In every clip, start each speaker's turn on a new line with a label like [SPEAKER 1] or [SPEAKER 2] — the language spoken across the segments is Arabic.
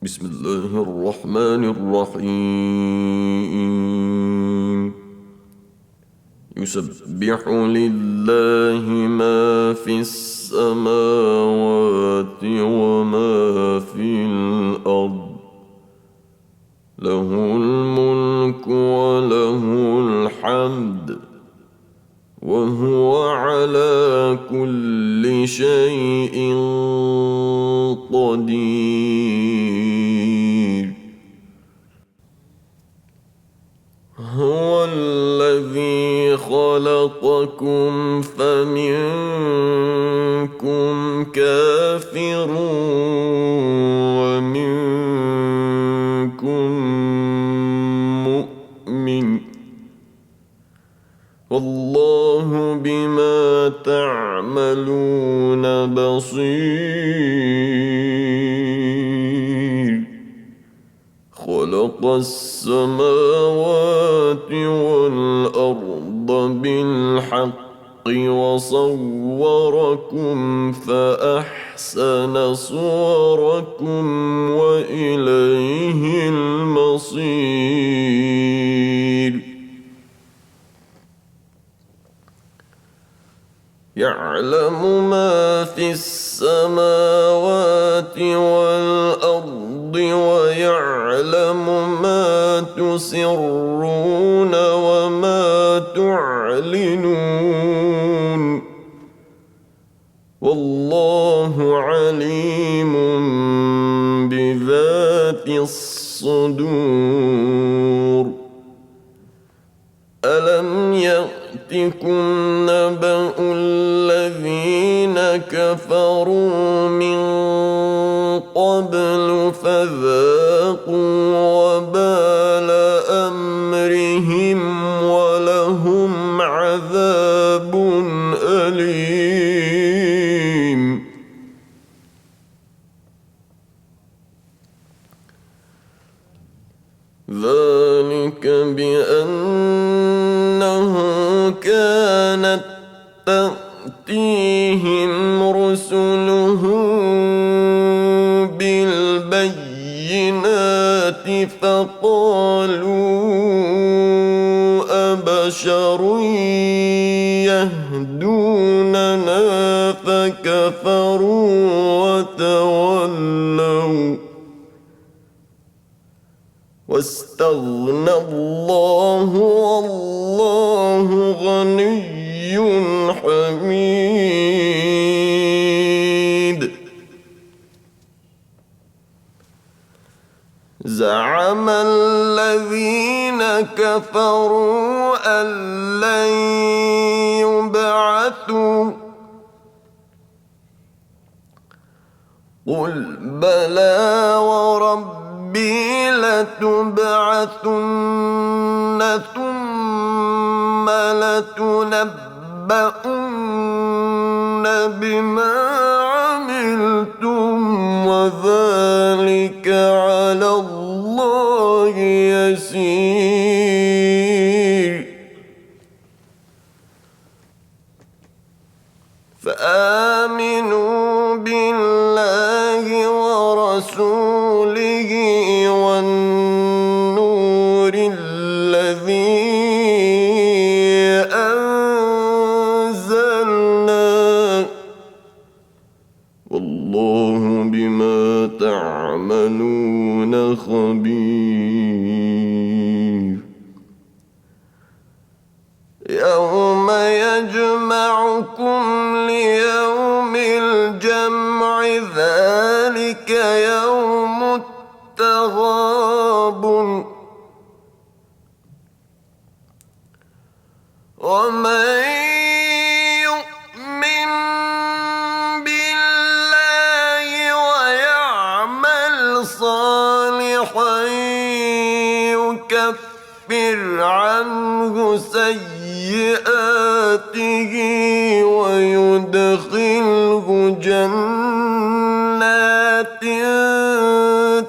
[SPEAKER 1] بسم الله الرحمن الرحيم. يسبح لله ما في السماوات وما في الأرض، له الملك وله الحمد، وهو على كل شيء قدير. هو الذي خلقكم فمنكم كافر ومنكم مؤمن، والله بما تعملون بصير. خلق السماوات والأرض بالحق وصوركم فأحسن صوركم وإليه المصير. يعلم ما في السماوات والأرض ويعلم ما تسرون وما تعلنون، والله عليم بذات الصدور. ألم يأتكم نبأ الذين كفروا من قبل فذاقوا وبال أمرهم ولهم عذاب أليم. ذلك بأنه كانت تأتيهم رسلهم بالبينات فقالوا أبشر يهدوننا فكفروا وتولوا، واستغنى الله والله غني حميد. زعم الذين كفروا أن لن يبعثوا، قل بلى وربي لتبعثن ثم لتنبؤن بما عملتم وذلك على الله يسير. فآمنوا بالله ورسوله والنور الذي أنزلنا، والله بما تعملون خبير. يوم يجمعكم ليوم الجمع ذلك يوم التغابن، ومن يؤمن بالله ويعمل صالحا يكفر عنه سيئاته ويدخله جنات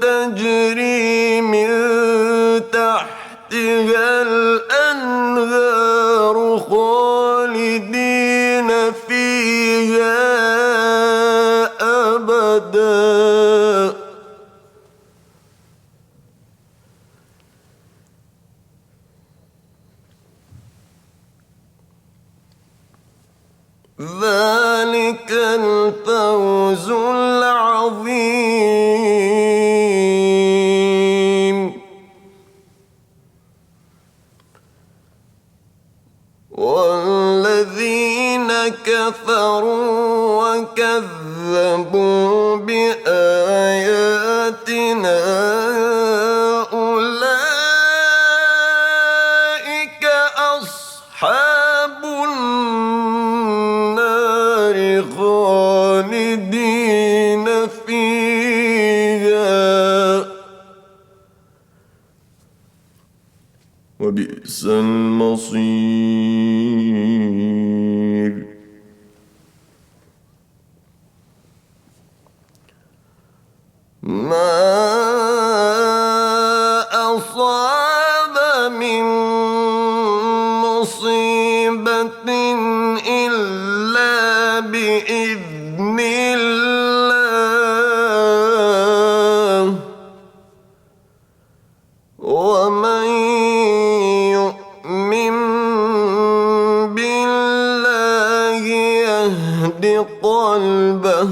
[SPEAKER 1] تجري من تحتها الأنهار خالدين فيها أبدا، ذلك الفوز العظيم. والذين كفروا وكذبوا بآياتنا أولئك أصحاب النار خالدين فيها وبئس المصير. ما أصاب من مصيبة إلا بإذن الله ومن يؤمن بالله يهد قلبه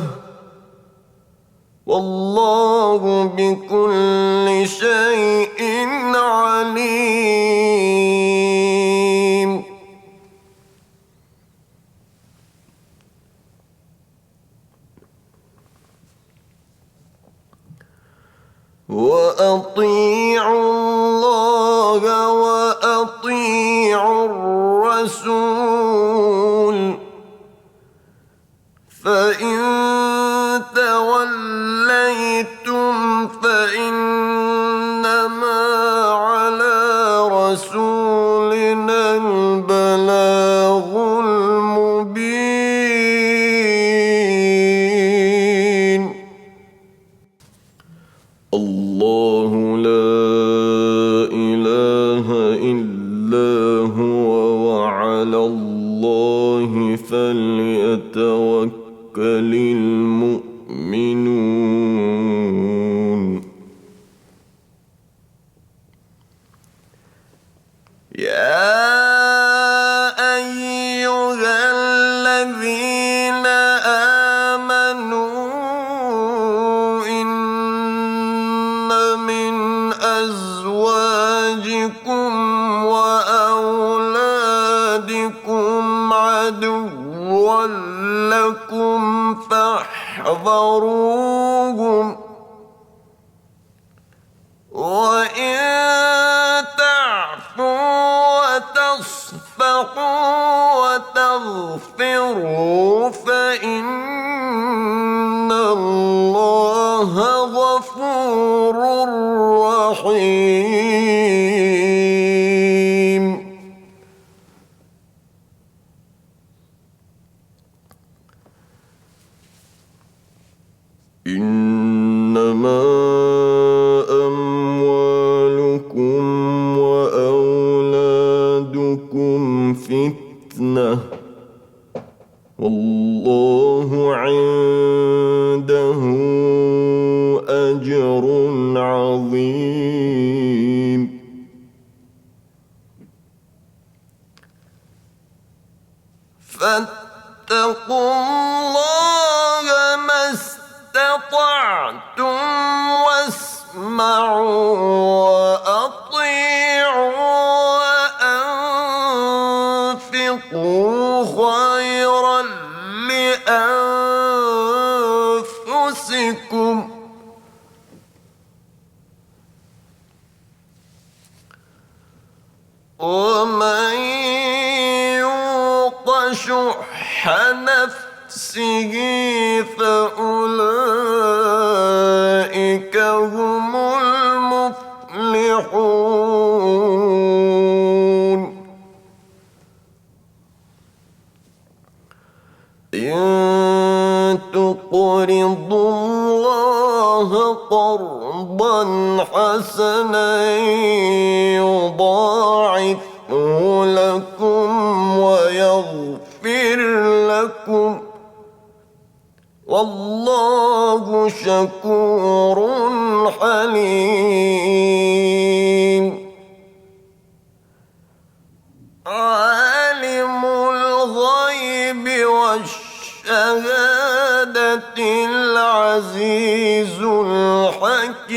[SPEAKER 1] والله بكل شيء عليم. وأطيعوا الله وأطيعوا الرسول فإن توليتم فإنما على رسولنا البلاغ المبين. الله لا إله إلا هو وعلى الله فليتوكل المؤمنون. يا أيها الذين آمنوا إن من أزواجكم وأولادكم عدوا لكم فاحذروهم وإن تعفوا وتصفحوا وتغفروا فإن الله غفور رحيم. إنما أموالكم وأولادكم فتنة والله عنده أجر عظيم. فاتقوا الله ما استطعتم واسمعوا وأطيعوا وأنفقوا خيرا لأنفسكم ومن يوق شح نفسه فأولئك هم المفلحون. إن تقرضوا الله قرضا حسنا يضاعفه لكم ويغفر لكم والله شكور حليم. عالم الغيب والشهادة العزيز الحكيم.